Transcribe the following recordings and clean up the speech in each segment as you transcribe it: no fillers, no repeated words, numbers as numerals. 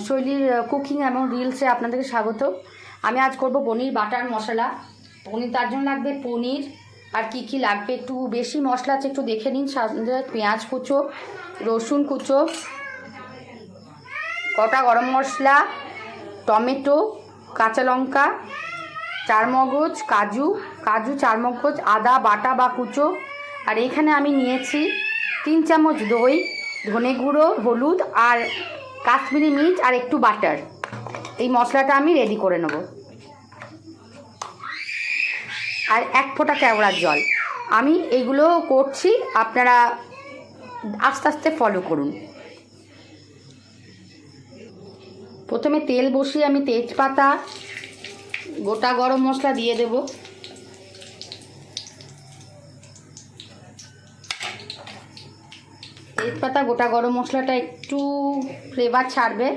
শৈলীর কুকিং এবং রিলসে আপনাদেরকে স্বাগত। আমি আজ করব পনির বাটার মশলা। পনির তার জন্য লাগবে পনির আর কি লাগবে একটু বেশি মশলা আছে, একটু দেখে নিন। সাথে পেঁয়াজ কুচো, রসুন কুচো, কটা গরম মশলা, টমেটো, কাঁচা লঙ্কা, চারমগজ, কাজু চারমগজ, আদা বাটা বা কুচো। আর এখানে আমি নিয়েছি 3 চামচ দই, ধনে গুঁড়ো, হলুদ আর কাশ্মীরি মির্চ আর একটু বাটার। এই মশলাটা আমি রেডি করে নেব। আর 1 ফোঁটা কেওড়ার জল। আমি এইগুলো করছি, আপনারা আস্তে আস্তে ফলো করুন। প্রথমে তেল বসিয়ে আমি তেজপাতা, গোটা গরম মশলা দিয়ে দেব। তেজপাতা গোটা গরম মশলাটা একটু ফ্লেভার ছাড়বে।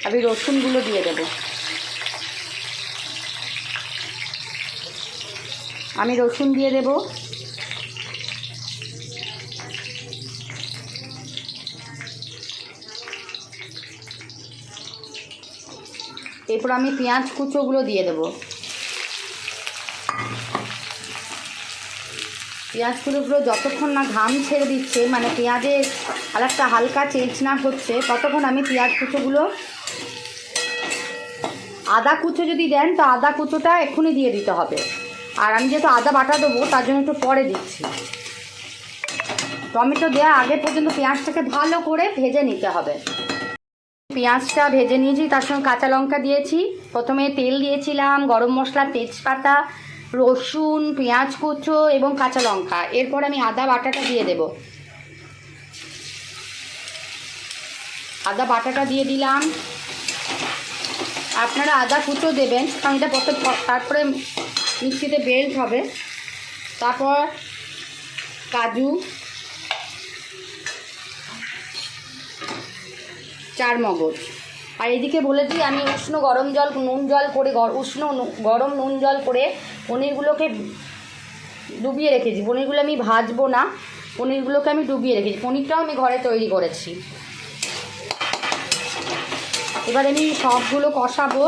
আমি রসুনগুলো দিয়ে দেব। আমি রসুন দিয়ে দেব। এরপর আমি পেঁয়াজ কুচোগুলো দিয়ে দেব। পেঁয়াজ কুচোগুলো যতক্ষণ না ঘাম ছেড়ে দিচ্ছে, মানে পেঁয়াজের কালারটা হালকা চেঞ্জ না হচ্ছে, ততক্ষণ আমি পেঁয়াজ কুচোগুলো। আদা কুচো যদি দেন তো আদা কুচোটা এক্ষুনি দিয়ে দিতে হবে, আর আমি যেহেতু আদা বাটা দেবো তার জন্য একটু পরে দিচ্ছি। টমেটো দেওয়ার আগে পর্যন্ত পেঁয়াজটাকে ভালো করে ভেজে নিতে হবে। পেঁয়াজটা ভেজে নিয়েছি, তার সঙ্গে কাঁচা লঙ্কা দিয়েছি। প্রথমে তেল দিয়েছিলাম, গরম মশলা, তেজপাতা, রসুন, পেঁয়াজ কুচো এবং কাঁচা লঙ্কা। এরপর আমি আদা বাটাটা দিয়ে দেব। আদা বাটাটা দিয়ে দিলাম। আপনারা আদা কুচো দেবেন, কারণ এটা তারপরে মিক্সিতে বেল্ট হবে। তারপর কাজু, চারমগজ। আর এদিকে বলেছি আমি উষ্ণ গরম জল নুন জল করে গরম নুন জল করে পনিরগুলোকে ডুবিয়ে রেখেছি। পনিরগুলো আমি ভাজবো না, পনিরগুলোকে আমি ডুবিয়ে রেখেছি। পনিরটাও আমি ঘরে তৈরি করেছি। এবার আমি সবগুলো কষাবো।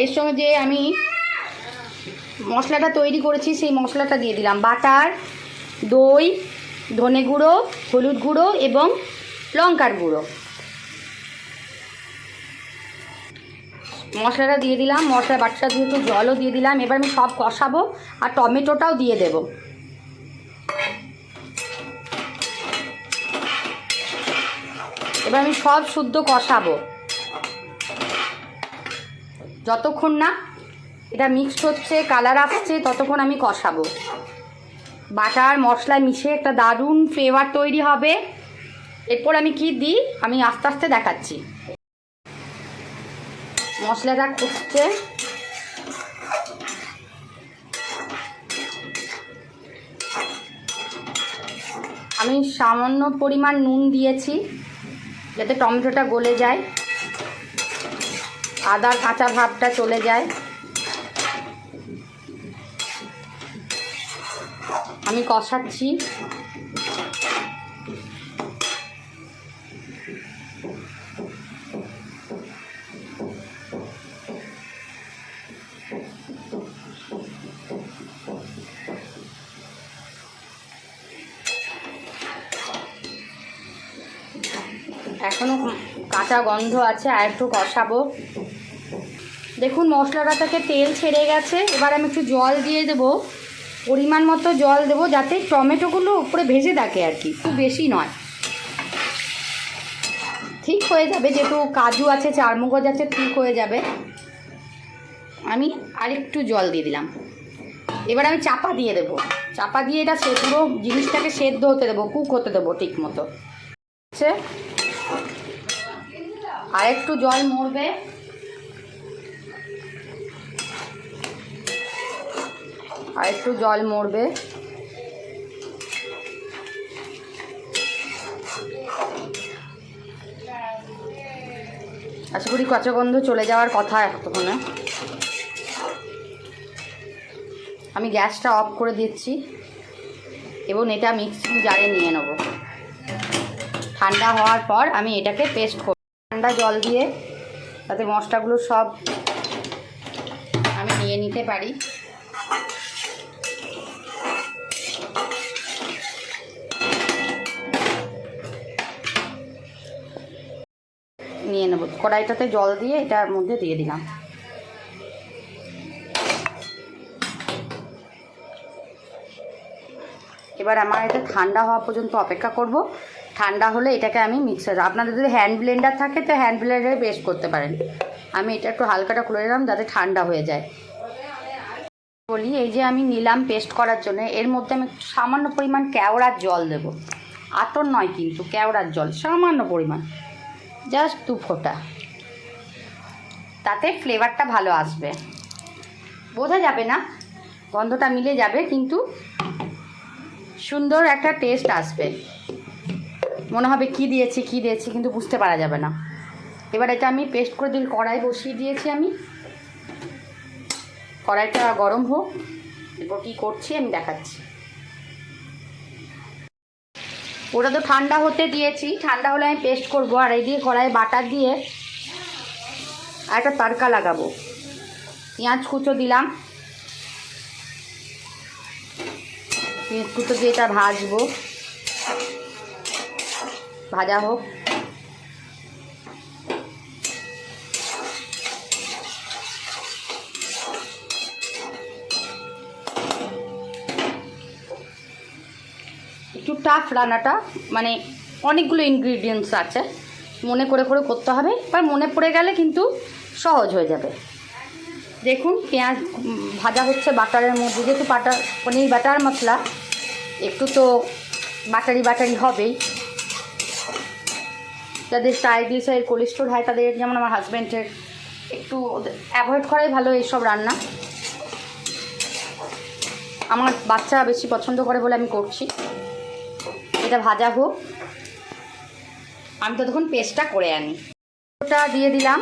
এর সঙ্গে যে আমি মশলাটা তৈরি করেছি সেই মশলাটা দিয়ে দিলাম। বাটার, দই, ধনে গুঁড়ো, হলুদ গুঁড়ো এবং লঙ্কার গুঁড়ো। মশলাটা দিয়ে দিলাম। মশলা বাটাটা দিয়ে একটু জলও দিয়ে দিলাম। এবার আমি সব কষাবো আর টমেটোটাও দিয়ে দেব। এবার আমি সব শুদ্ধ কষাবো যতক্ষণ না এটা মিক্সড হচ্ছে, কালার আসছে, ততক্ষণ আমি কষাবো। বাটার মশলা মিশে একটা দারুণ ফ্লেভার তৈরি হবে। এরপর আমি কি দিই আমি আস্তে আস্তে দেখাচ্ছি। মশলাটা কষছে। আমি সামান্য পরিমাণ নুন দিয়েছি যাতে টমেটোটা গলে যায়, আদার কাঁচা ভাবটা চলে যায়। আমি কষাচ্ছি। এখনও কাঁচা গন্ধ আছে, আর একটু কষাবো। দেখুন মশলাটা থেকে তেল ছেড়ে গেছে। এবার আমি একটু জল দিয়ে দেবো, পরিমাণ মতো জল দেবো, যাতে টমেটোগুলো উপরে ভেজে থাকে আর কি, খুব বেশি নয়। ঠিক হয়ে যাবে, যেহেতু কাজু আছে, চারমগজ আছে, ঠিক হয়ে যাবে। আমি আরেকটু জল দিয়ে দিলাম। এবার আমি চাপা দিয়ে দেবো। চাপা দিয়ে এটা পুরো জিনিসটাকে সেদ্ধ হতে দেবো, কুক হতে দেবো ঠিক মতো। আর একটু জল মরবে। আশা করি কাঁচা গন্ধ চলে যাওয়ার কথা এতক্ষণে। আমি গ্যাসটা অফ করে দিচ্ছি এবং এটা মিক্সিং জারে নিয়ে নেব। ঠান্ডা হওয়ার পর আমি এটাকে পেস্ট করব ঠান্ডা জল দিয়ে, তাতে মশলাগুলো সব আমি নিয়ে নিতে পারি। নিয়ে নেব কড়াইটাতে জল দিয়ে এটার মধ্যে দিয়ে দিলাম। এবার আমার এটা ঠান্ডা হওয়া পর্যন্ত অপেক্ষা করব। ঠান্ডা হলে এটাকে আমি মিক্সার, আপনাদের যদি হ্যান্ড ব্লেন্ডার থাকে তো হ্যান্ড ব্লেন্ডারে পেস্ট করতে পারেন। আমি এটা একটু হালকাটা খুলে নিলাম যাতে ঠান্ডা হয়ে যায়। বলি এই যে আমি নিলাম পেস্ট করার জন্য, এর মধ্যে আমি সামান্য পরিমাণ কেওড়ার জল দেব। আতর নয় কিন্তু, কেওড়ার জল সামান্য পরিমাণ, জাস্ট 2 ফোঁটা, তাতে ফ্লেভারটা ভালো আসবে। বোঝা যাবে না, গন্ধটা মিলে যাবে, কিন্তু সুন্দর একটা টেস্ট আসবে। মনে হবে কি দিয়েছি কিন্তু বুঝতে পারা যাবে না। এবার এটা আমি পেস্ট করে দিই। কড়াই বসিয়ে দিয়েছি আমি, কড়াইটা গরম হোক। এরপর কী করছি আমি দেখাচ্ছি। ওটা তো ঠান্ডা হতে দিয়েছি, ঠান্ডা হলে আমি পেস্ট করব। আর এই দিয়ে কড়াই বাটার দিয়ে একটা তড়কা লাগাবো। পেঁয়াজ কুচো দিলাম, পেঁয়াজ কুচো দিয়ে এটা ভাজবো, ভাজা হোক। একটু টাফ রান্নাটা, মানে অনেকগুলো ইনগ্রিডিয়েন্টস আছে, মনে করে করতে হবে। এবার মনে পড়ে গেলে কিন্তু সহজ হয়ে যাবে। দেখুন পেঁয়াজ ভাজা হচ্ছে বাটারের মধ্যে, যেহেতু পনির বাটার মশলা একটু তো বাটারি হবেই। যাদের ট্রাইগ্লিসারাইড কোলেস্ট্রল হয় তাদের, যেমন আমার হাজব্যান্ডের, একটু অ্যাভয়েড করাই ভালো এইসব রান্না। আমার বাচ্চা বেশি পছন্দ করে বলে আমি করছি। এটা ভাজা হোক, আমি ততক্ষণ পেস্টটা করে আনি। ওটা দিয়ে দিলাম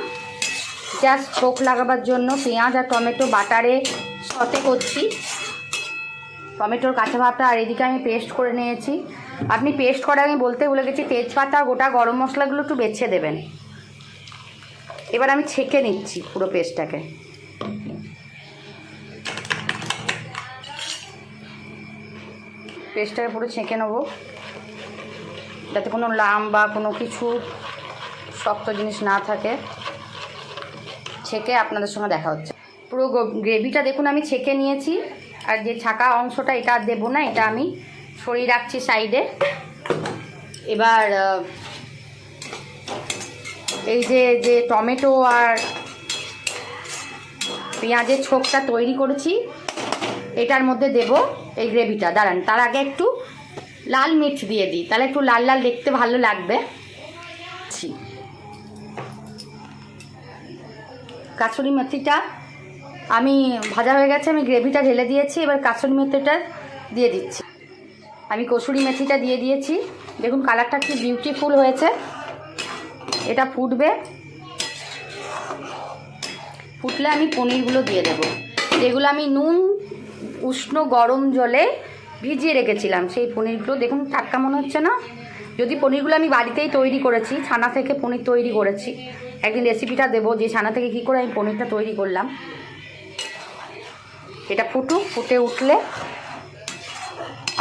জাস্ট ছোক লাগাবার জন্য। পেঁয়াজ আর টমেটো বাটারে সতে করছি, টমেটোর কাঁচা ভাবটা। আর এদিকে আমি পেস্ট করে নিয়েছি। আপনি পেস্ট করে, আমি বলতে ভুলে গেছি, তেজপাতা গোটা গরম মশলাগুলো একটু বেছে দেবেন। এবার আমি ছেঁকে নিচ্ছি পুরো পেস্টটাকে। পেস্টটাকে পুরো ছেঁকে নেবো, যাতে কোনো লাম বা কোনো কিছু শক্ত জিনিস না থাকে। ছেঁকে আপনাদের সঙ্গে দেখা হচ্ছে। পুরো গ্রেভিটা দেখুন আমি ছেঁকে নিয়েছি। আর যে ছাকা অংশটা, এটা আর দেবো না, এটা আমি সরিয়ে রাখছি সাইডে। এবার এই যে টমেটো আর পেঁয়াজের ছোকটা তৈরি করেছি, এটার মধ্যে দেব এই গ্রেভিটা। দাঁড়ান, তার আগে একটু লাল মির্চ দিয়ে দিই, তাহলে একটু লাল লাল দেখতে ভালো লাগবে। কাসুরি মেথিটা আমি ভাজা হয়ে গেছে, আমি গ্রেভিটা ঢেলে দিয়েছি। এবার কাসুরি মেথিটা দিয়ে দিচ্ছি। আমি কসুরি মেথিটা দিয়ে দিয়েছি। দেখুন কালারটা কি বিউটিফুল হয়েছে। এটা ফুটবে, ফুটলে আমি পনিরগুলো দিয়ে দেব, যেগুলো আমি নুন উষ্ণ গরম জলে ভিজিয়ে রেখেছিলাম। সেই পনিরগুলো দেখুন টাটকা মনে হচ্ছে না? যদি পনিরগুলো আমি বাড়িতেই তৈরি করেছি, ছানা থেকে পনির তৈরি করেছি। একদিন রেসিপিটা দেবো যে ছানা থেকে কী করে আমি পনিরটা তৈরি করলাম। এটা ফুটুক, ফুটে উঠলে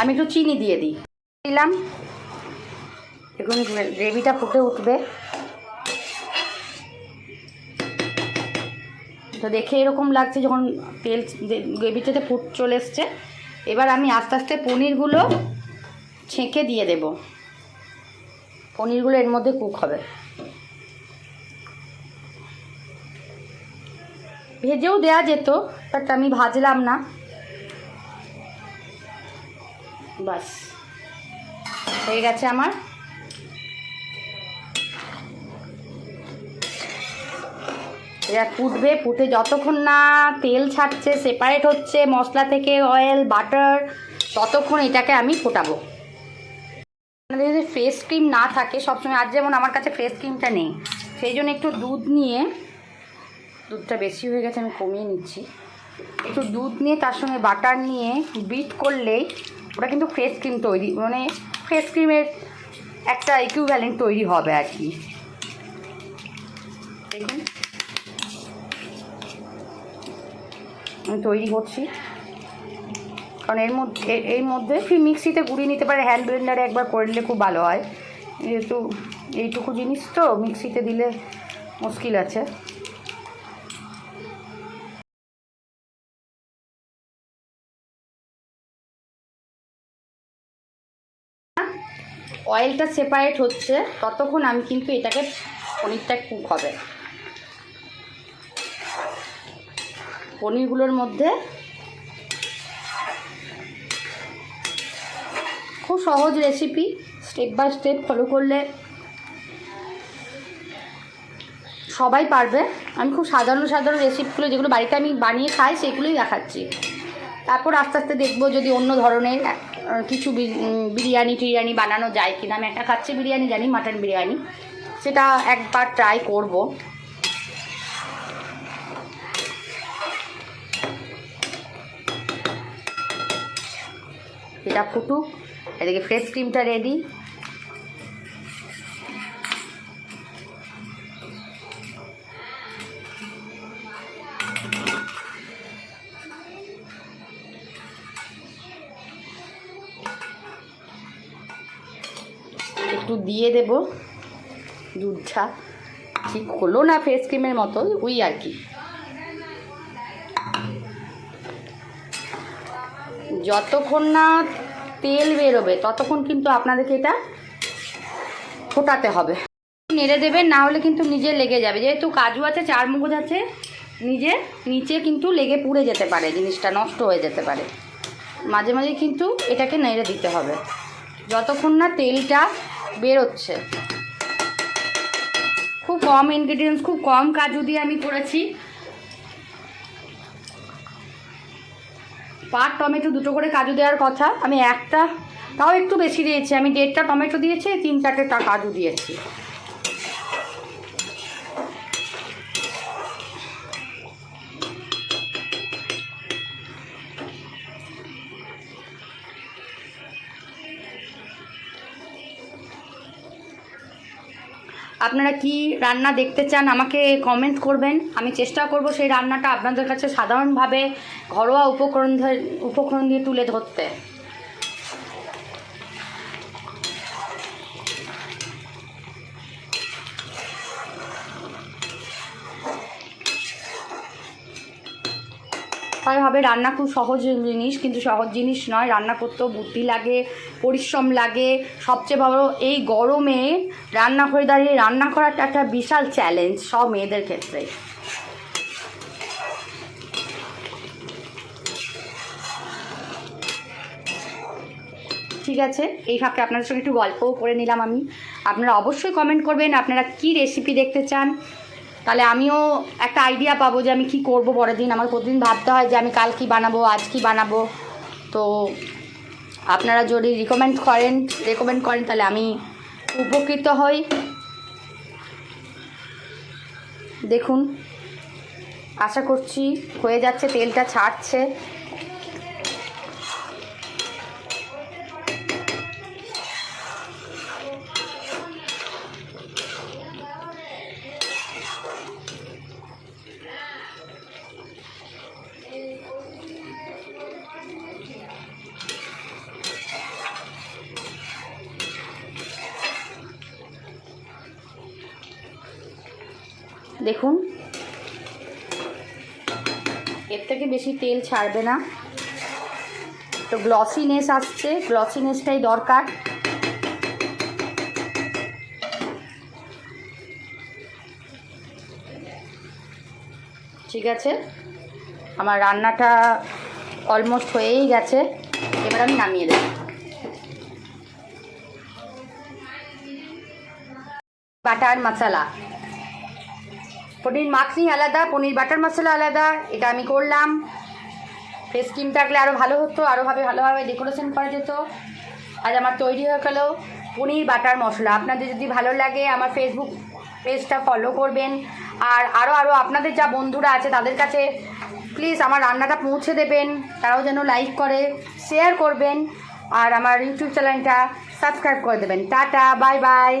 আমি একটু চিনি দিয়ে দিলাম। দেখুন গ্রেভিটা ফুটে উঠবে, তো দেখে এরকম লাগছে যখন তেল গ্রেভিটাতে ফুট চলে এসছে। এবার আমি আস্তে আস্তে পনিরগুলো ছেঁকে দিয়ে দেব। পনিরগুলো এর মধ্যে কুক হবে। ভেজেও দেওয়া যেত, বাট আমি ভাজলাম না। বাস হয়ে গেছে আমার। এটা ফুটবে, ফুটে যতক্ষণ না তেল ছাড়ছে, সেপারেট হচ্ছে মশলা থেকে, অয়েল বাটার, ততক্ষণ এটাকে আমি ফোটাবো। আপনাদের যদি ফ্রেশ ক্রিম না থাকে সবসময়, আজ যেমন আমার কাছে ফ্রেশ ক্রিমটা নেই, সেই জন্য একটু দুধ নিয়ে, দুধটা বেশি হয়ে গেছে আমি কমিয়ে নিচ্ছি, একটু দুধ নিয়ে তার সঙ্গে বাটার নিয়ে বিট করলেই ওটা কিন্তু ফ্রেশ ক্রিম তৈরি, মানে ফ্রেশ ক্রিমের একটা ইকুইভ্যালেন্ট তৈরি হবে আর কি। দেখুন আমি তৈরি করছি, কারণ এর মধ্যে মিক্সিতে গুঁড়িয়ে নিতে পারে, হ্যান্ড ব্লেন্ডারে একবার করে নিলে খুব ভালো হয়, যেহেতু এইটুকু জিনিস তো মিক্সিতে দিলে মুশকিল আছে। অয়েলটা সেপারেট হচ্ছে ততক্ষণ আমি কিন্তু এটাকে, পনিরটা কুক হবে। পনিরগুলোর মধ্যে খুব সহজ recipe, step by step follow করলে সবাই পারবে। আমি খুব সাধারণ সাধারণ রেসিপিগুলো যেগুলো বাড়িতে আমি বানিয়ে খাই সেগুলোই দেখাচ্ছি। তারপর আস্তে আস্তে দেখবো যদি অন্য ধরনের কিছু বিরিয়ানি টিরিয়ানি বানানো যায় কিনা। আমি একটা খাচ্ছি বিরিয়ানি জানি, মাটন বিরিয়ানি, সেটা একবার ট্রাই করব। এটা ফুটুক, এদিকে ফ্রেশ ক্রিমটা রেডি। একটু দিয়ে দেব দুধটা, ঠিক হলো না ফেস ক্রিমের মতো, ওই আর কি। যতক্ষণ না তেল বেরোবে ততক্ষণ কিন্তু আপনাদেরকে এটা ফোটাতে হবে, নেড়ে দেবেন, না হলে কিন্তু নিজে লেগে যাবে। যেহেতু কাজু আছে, চারমগজ আছে, নিচে কিন্তু লেগে পুড়ে যেতে পারে, জিনিসটা নষ্ট হয়ে যেতে পারে। মাঝে মাঝে কিন্তু এটাকে নেড়ে দিতে হবে যতক্ষণ না তেলটা বেরোচ্ছে। খুব কম ইনগ্রিডিয়েন্টস, খুব কম কাজু দিয়ে আমি করেছি। পার টমেটো 2টো করে কাজু দেওয়ার কথা, আমি একটা, তাও একটু বেশি দিয়েছি, আমি 1.5টা টমেটো দিয়েছি, 3-4টা কাজু দিয়েছি। আপনারা কি রান্না দেখতে চান আমাকে কমেন্ট করবেন, আমি চেষ্টা করব সেই রান্নাটা আপনাদের কাছে সাধারণভাবে ঘরোয়া উপকরণ দিয়ে তুলে ধরতে। হবে রান্না খুব সহজ জিনিস, কিন্তু সহজ জিনিস নয়, রান্না করতেও বুদ্ধি লাগে, পরিশ্রম লাগে। সবচেয়ে বড় এই গরমে রান্না করে দাঁড়িয়ে রান্না করাটা একটা বিশাল চ্যালেঞ্জ সব মেয়েদের ক্ষেত্রে। ঠিক আছে, এই ফাঁকে আপনাদের সঙ্গে একটু গল্পও করে নিলাম আমি। আপনারা অবশ্যই কমেন্ট করবেন আপনারা কি রেসিপি দেখতে চান, তাহলে আমিও একটা আইডিয়া পাবো যে আমি কি করব পরের দিন। আমার প্রতিদিন ভাবতে হয় যে আমি কাল কি বানাবো, আজ কি বানাবো। তো আপনারা যদি রেকমেন্ড করেন তাহলে আমি উপকৃত হই। দেখুন, আশা করছি হয়ে যাচ্ছে, তেলটা ছাড়ছে। দেখুন, এর থেকে বেশি তেল ছাড়বে না, তো গ্লসিনেস আসছে, গ্লসিনেসটাই দরকার। ঠিক আছে, আমার রান্নাটা অলমোস্ট হয়েই গেছে, এবার আমি নামিয়ে দেব। বাটার মশলা, পনির মাখনি আলাদা, পনির বাটার মশলা আলাদা, এটা আমি করলাম। ফেস ক্রিম থাকলে আরও ভালো হতো, আরও ভালোভাবে ডেকোরেশন করা যেত। আজ আমার তৈরি হয়ে গেল পনির বাটার মশলা। আপনাদের যদি ভালো লাগে আমার ফেসবুক পেজটা ফলো করবেন। আর আরও আপনাদের যা বন্ধুরা আছে তাদের কাছে প্লিজ আমার রান্নাটা পৌঁছে দেবেন, তারাও যেন লাইক করে, শেয়ার করবেন, আর আমার ইউটিউব চ্যানেলটা সাবস্ক্রাইব করে দেবেন। Tata, bye bye.